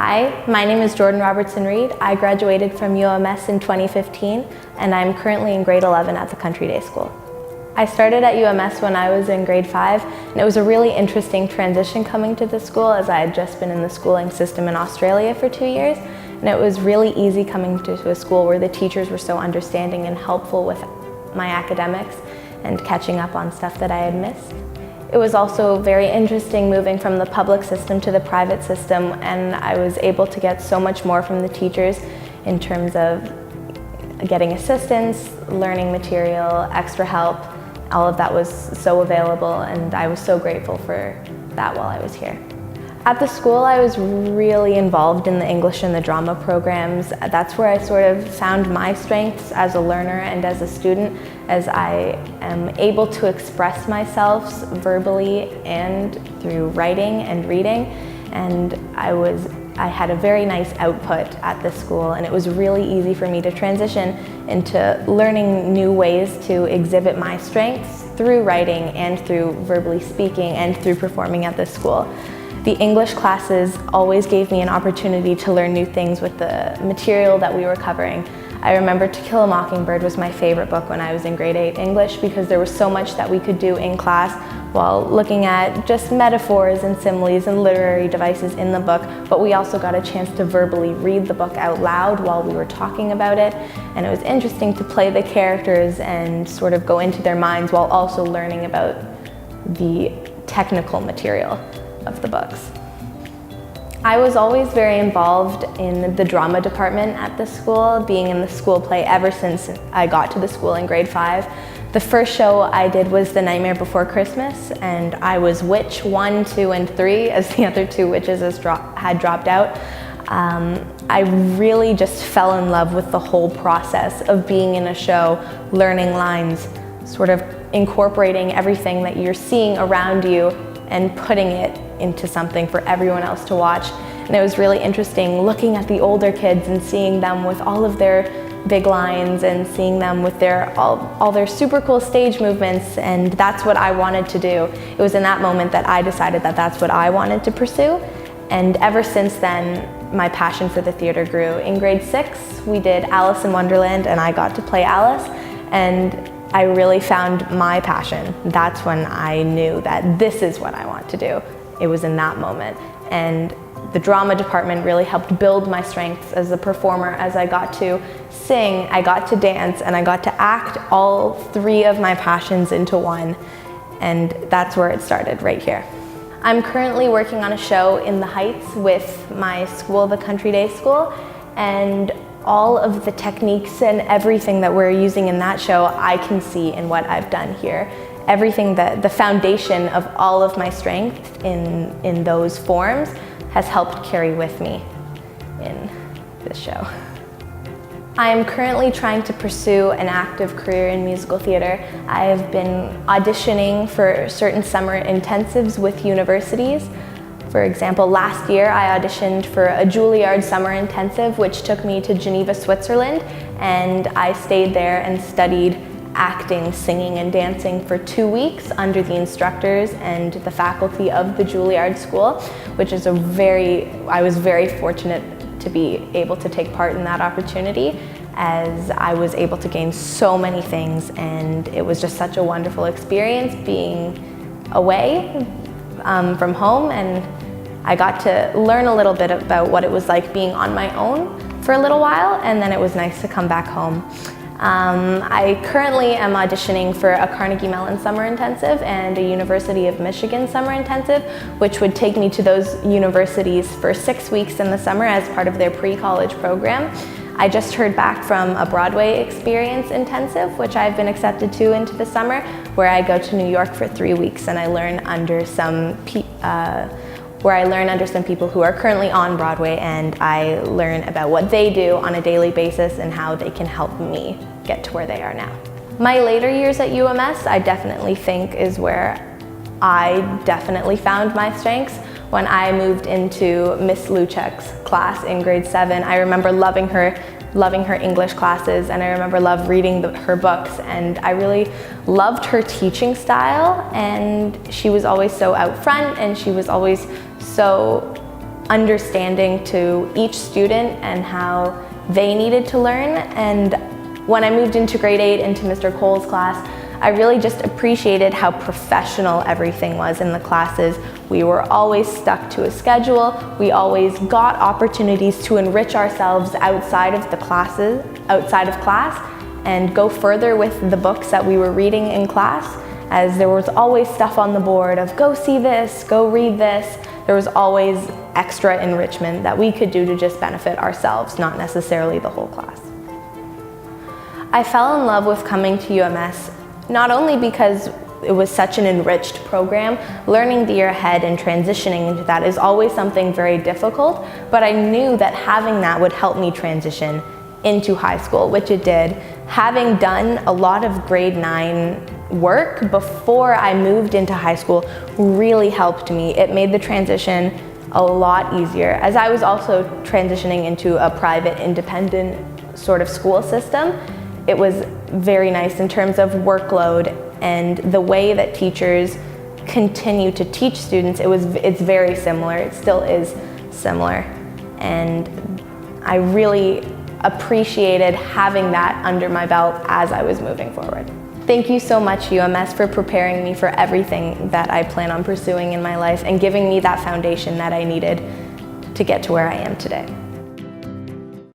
Hi, my name is Jordan Robertson-Reed. I graduated from UMS in 2015, and I'm currently in grade 11 at the Country Day School. I started at UMS when I was in grade 5, and it was a really interesting transition coming to the school, as I had just been in the schooling system in Australia for 2 years, and it was really easy coming to a school where the teachers were so understanding and helpful with my academics and catching up on stuff that I had missed. It was also very interesting moving from the public system to the private system, and I was able to get so much more from the teachers in terms of getting assistance, learning material, extra help. All of that was so available, and I was so grateful for that while I was here. At the school, I was really involved in the English and the drama programs. That's where I sort of found my strengths as a learner and as a student, as I am able to express myself verbally and through writing and reading. And I had a very nice output at the school, and it was really easy for me to transition into learning new ways to exhibit my strengths through writing and through verbally speaking and through performing at the school. The English classes always gave me an opportunity to learn new things with the material that we were covering. I remember To Kill a Mockingbird was my favorite book when I was in grade 8 English, because there was so much that we could do in class while looking at just metaphors and similes and literary devices in the book, but we also got a chance to verbally read the book out loud while we were talking about it, and it was interesting to play the characters and sort of go into their minds while also learning about the technical material of the books. I was always very involved in the drama department at the school, being in the school play ever since I got to the school in grade 5. The first show I did was The Nightmare Before Christmas, and I was Witch 1, 2, and 3, as the other 2 witches had dropped out. I really just fell in love with the whole process of being in a show, learning lines, sort of incorporating everything that you're seeing around you and putting it into something for everyone else to watch. And it was really interesting looking at the older kids and seeing them with all of their big lines and seeing them with all their super cool stage movements, and that's what I wanted to do. It was in that moment that I decided that that's what I wanted to pursue, and ever since then my passion for the theater grew. In grade 6 we did Alice in Wonderland, and I got to play Alice, and I really found my passion. That's when I knew that this is what I want to do. It was in that moment. And the drama department really helped build my strengths as a performer, as I got to sing, I got to dance, and I got to act all 3 of my passions into one. And that's where it started, right here. I'm currently working on a show in the Heights with my school, the Country Day School, and all of the techniques and everything that we're using in that show, I can see in what I've done here. Everything that the foundation of all of my strength in those forms has helped carry with me in this show. I am currently trying to pursue an active career in musical theater. I have been auditioning for certain summer intensives with universities. For example, last year I auditioned for a Juilliard summer intensive, which took me to Geneva, Switzerland, and I stayed there and studied acting, singing, and dancing for 2 weeks under the instructors and the faculty of the Juilliard School, which is I was very fortunate to be able to take part in that opportunity, as I was able to gain so many things, and it was just such a wonderful experience being away from home, and I got to learn a little bit about what it was like being on my own for a little while, and then it was nice to come back home. I currently am auditioning for a Carnegie Mellon summer intensive and a University of Michigan summer intensive, which would take me to those universities for 6 weeks in the summer as part of their pre-college program. I just heard back from a Broadway Experience intensive, which I've been accepted to into the summer, where I go to New York for 3 weeks and I learn under some people who are currently on Broadway, and I learn about what they do on a daily basis and how they can help me get to where they are now. My later years at UMS, I definitely think is where I definitely found my strengths. When I moved into Miss Luchek's class in grade 7, I remember loving her English classes, and I remember reading her books, and I really loved her teaching style, and she was always so out front, and she was always so understanding to each student and how they needed to learn. And when I moved into grade 8 into Mr. Cole's class, I really just appreciated how professional everything was in the classes. We were always stuck to a schedule. We always got opportunities to enrich ourselves outside of class, and go further with the books that we were reading in class, as there was always stuff on the board of go see this, go read this. There was always extra enrichment that we could do to just benefit ourselves, not necessarily the whole class. I fell in love with coming to UMS not only because it was such an enriched program. Learning the year ahead and transitioning into that is always something very difficult, but I knew that having that would help me transition into high school, which it did. Having done a lot of grade 9 work before I moved into high school really helped me. It made the transition a lot easier, as I was also transitioning into a private, independent sort of school system. It was very nice in terms of workload and the way that teachers continue to teach students. It's very similar. It still is similar, and I really appreciated having that under my belt as I was moving forward. Thank you so much, UMS, for preparing me for everything that I plan on pursuing in my life and giving me that foundation that I needed to get to where I am today.